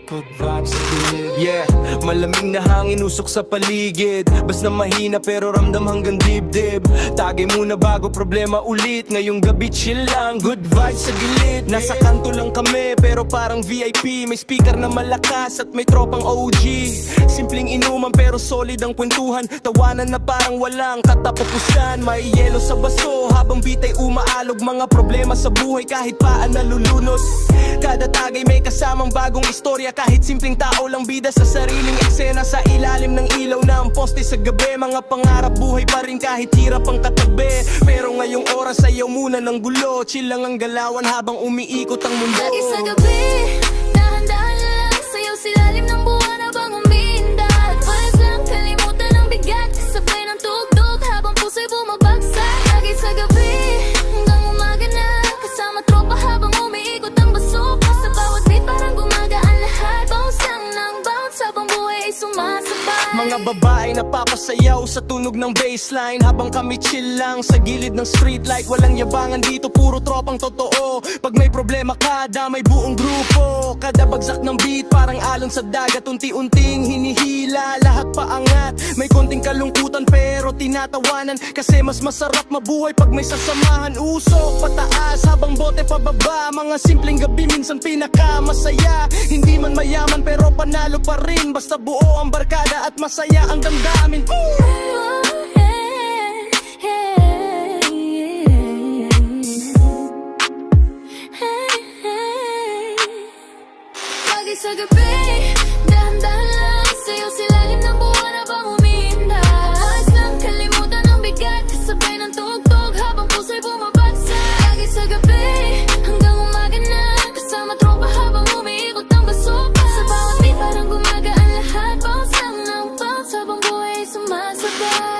Good vibes sa gilid. Yeah, malamig na hangin usok sa paligid. Basta mahina pero ramdam hanggang dibdib. Tagay muna bago problema ulit. Ngayong gabi chill lang, good vibes sa gilid. Nasa kanto lang kami pero parang VIP. May speaker na malakas at may tropang OG. Simpleng inuman pero solid ang kwentuhan. Tawanan na parang walang katapusan. May yelo sa baso habang bitay umaalog. Mga problema sa buhay kahit paan nalulunod. Kada tagay may kasamang bagong istorya. Kahit simpleng tao lang bida sa sariling eksena. Sa ilalim ng ilaw na ang poste sa gabi. Mga pangarap buhay pa rin kahit hirap ang katabi. Pero ngayong oras ayaw muna ng gulo. Chill lang ang galawan habang umiikot ang mundo. Lagi sa gabi, dahan-dahan lang sayaw silalim ng buwan habang umiindat. Pares lang kalimutan ng bigat, kasabay ng tugtog habang puso'y bumabagsak. Lagi sa gabi, hanggang umaga na, kasama tropa habang umiikot ang basuka. Sa bawat beat parang gumagaan lahat, bounce lang ng bounce habang buhay ay sumasabay. Mga babae napapasayaw sa tunog ng bassline habang kami chill lang sa gilid ng streetlight. Walang yabangan dito, puro tropang totoo. Pag may problema ka, damay buong grupo. Kada bagsak ng beat parang alon sa dagat. Unti-unting hinihila, lahat paangat. May konting kalungkutan pero tinatawanan. Kasi mas masarap mabuhay pag may sasamahan. Usok pataas habang bote pababa. Mga simpleng gabi minsan pinakamasaya. Hindi man mayaman pero panalo pa rin. Basta buo ang barkada at masaya ang damdamin. Lagi sa gabi, dahan-dahan lang sayaw silalim ng buwan habang umiindat. Pares lang kalimutan ng bigat, kasabay ng tugtog habang puso'y bumabagsak. Lagi sa gabi, hanggang umaga na, kasama tropa habang umiikot ang basuka. Sa bawat beat parang gumagaan lahat, bounce lang ng bounce habang buhay ay sumasabay.